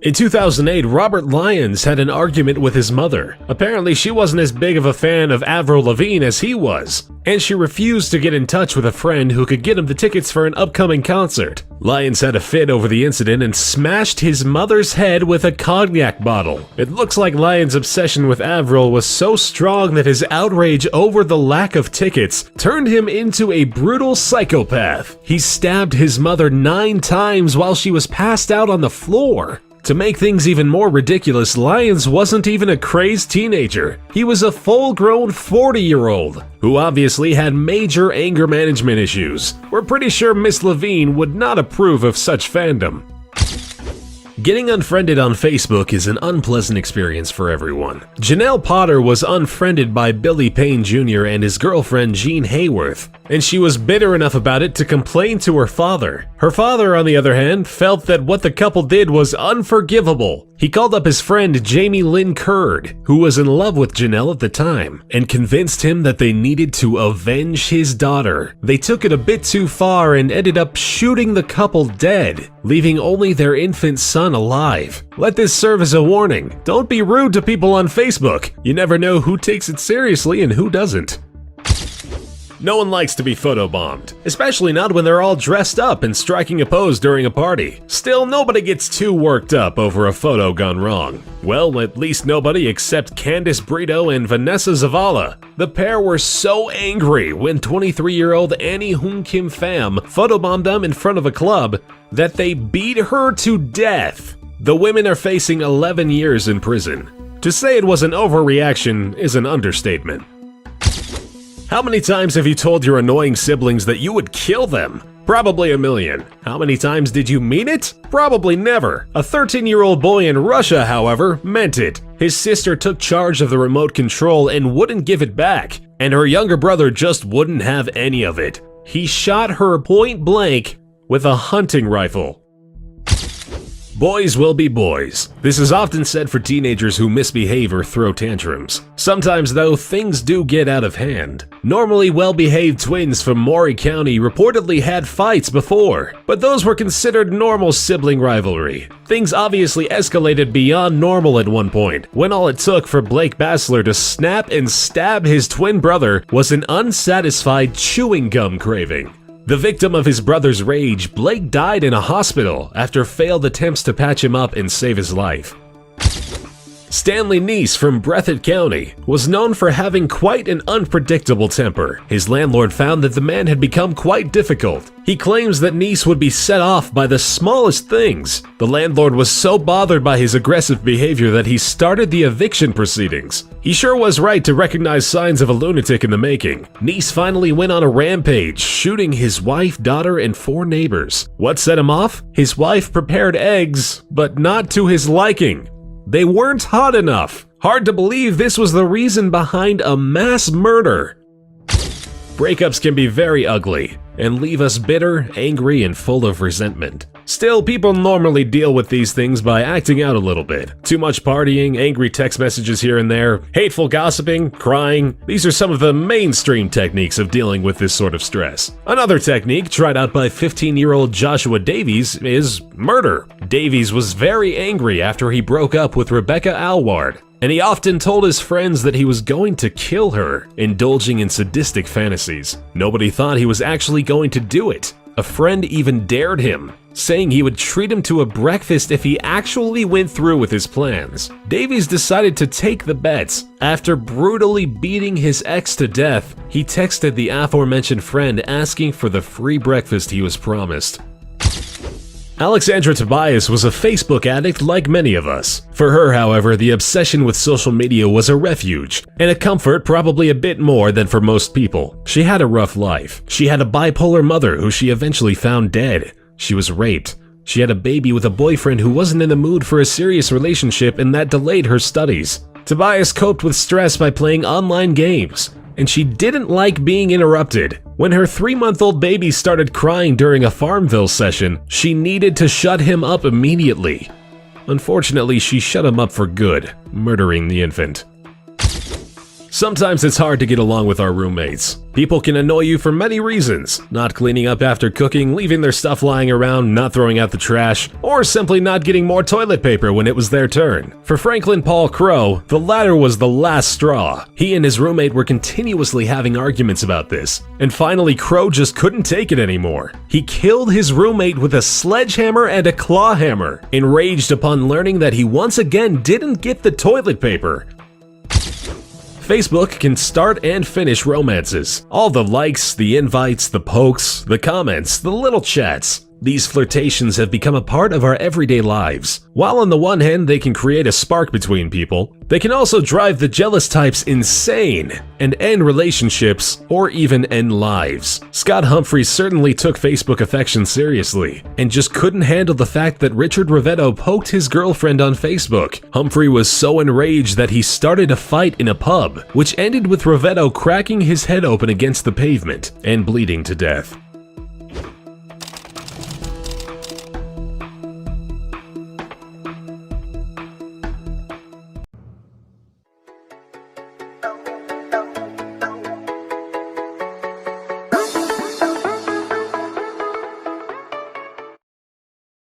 In 2008, Robert Lyons had an argument with his mother. Apparently, she wasn't as big of a fan of Avril Lavigne as he was, and she refused to get in touch with a friend who could get him the tickets for an upcoming concert. Lyons had a fit over the incident and smashed his mother's head with a cognac bottle. It looks like Lyons' obsession with Avril was so strong that his outrage over the lack of tickets turned him into a brutal psychopath. He stabbed his mother 9 times while she was passed out on the floor. To make things even more ridiculous, Lyons wasn't even a crazed teenager. He was a full-grown 40-year-old who obviously had major anger management issues. We're pretty sure Miss Lavigne would not approve of such fandom. Getting unfriended on Facebook is an unpleasant experience for everyone. Janelle Potter was unfriended by Billy Payne Jr. and his girlfriend Jean Hayworth, and she was bitter enough about it to complain to her father. Her father, on the other hand, felt that what the couple did was unforgivable. He called up his friend Jamie Lynn Curd, who was in love with Janelle at the time, and convinced him that they needed to avenge his daughter. They took it a bit too far and ended up shooting the couple dead, leaving only their infant son alive. Let this serve as a warning. Don't be rude to people on Facebook. You never know who takes it seriously and who doesn't. No one likes to be photobombed, especially not when they're all dressed up and striking a pose during a party. Still, nobody gets too worked up over a photo gone wrong. Well, at least nobody except Candice Brito and Vanessa Zavala. The pair were so angry when 23-year-old Annie Hoon Kim Pham photobombed them in front of a club that they beat her to death. The women are facing 11 years in prison. To say it was an overreaction is an understatement. How many times have you told your annoying siblings that you would kill them? Probably a million. How many times did you mean it? Probably never. A 13-year-old boy in Russia, however, meant it. His sister took charge of the remote control and wouldn't give it back, and her younger brother just wouldn't have any of it. He shot her point blank with a hunting rifle. Boys will be boys. This is often said for teenagers who misbehave or throw tantrums. Sometimes, though, things do get out of hand. Normally well-behaved twins from Maury County reportedly had fights before, but those were considered normal sibling rivalry. Things obviously escalated beyond normal at one point, when all it took for Blake Bassler to snap and stab his twin brother was an unsatisfied chewing gum craving. The victim of his brother's rage, Blake died in a hospital after failed attempts to patch him up and save his life. Stanley Neese from Breathitt County was known for having quite an unpredictable temper. His landlord found that the man had become quite difficult. He claims that Neese would be set off by the smallest things. The landlord was so bothered by his aggressive behavior that he started the eviction proceedings. He sure was right to recognize signs of a lunatic in the making. Neese finally went on a rampage, shooting his wife, daughter, and 4 neighbors. What set him off? His wife prepared eggs, but not to his liking. They weren't hot enough. Hard to believe this was the reason behind a mass murder. Breakups can be very ugly and leave us bitter, angry, and full of resentment. Still, people normally deal with these things by acting out a little bit. Too much partying, angry text messages here and there, hateful gossiping, crying. These are some of the mainstream techniques of dealing with this sort of stress. Another technique tried out by 15-year-old Joshua Davies is murder. Davies was very angry after he broke up with Rebecca Alward, and he often told his friends that he was going to kill her, indulging in sadistic fantasies. Nobody thought he was actually going to do it. A friend even dared him, saying he would treat him to a breakfast if he actually went through with his plans. Davies decided to take the bet. After brutally beating his ex to death, he texted the aforementioned friend asking for the free breakfast he was promised. Alexandra Tobias was a Facebook addict like many of us. For her, however, the obsession with social media was a refuge, and a comfort probably a bit more than for most people. She had a rough life. She had a bipolar mother who she eventually found dead. She was raped. She had a baby with a boyfriend who wasn't in the mood for a serious relationship, and that delayed her studies. Tobias coped with stress by playing online games, and she didn't like being interrupted. When her 3-month-old baby started crying during a Farmville session, she needed to shut him up immediately. Unfortunately, she shut him up for good, murdering the infant. Sometimes it's hard to get along with our roommates. People can annoy you for many reasons: not cleaning up after cooking, leaving their stuff lying around, not throwing out the trash, or simply not getting more toilet paper when it was their turn. For Franklin Paul Crow, the latter was the last straw. He and his roommate were continuously having arguments about this, and finally Crow just couldn't take it anymore. He killed his roommate with a sledgehammer and a claw hammer, enraged upon learning that he once again didn't get the toilet paper. Facebook can start and finish romances. All the likes, the invites, the pokes, the comments, the little chats. These flirtations have become a part of our everyday lives. While on the one hand they can create a spark between people, they can also drive the jealous types insane and end relationships or even end lives. Scott Humphrey certainly took Facebook affection seriously and just couldn't handle the fact that Richard Rivetto poked his girlfriend on Facebook. Humphrey was so enraged that he started a fight in a pub, which ended with Rivetto cracking his head open against the pavement and bleeding to death.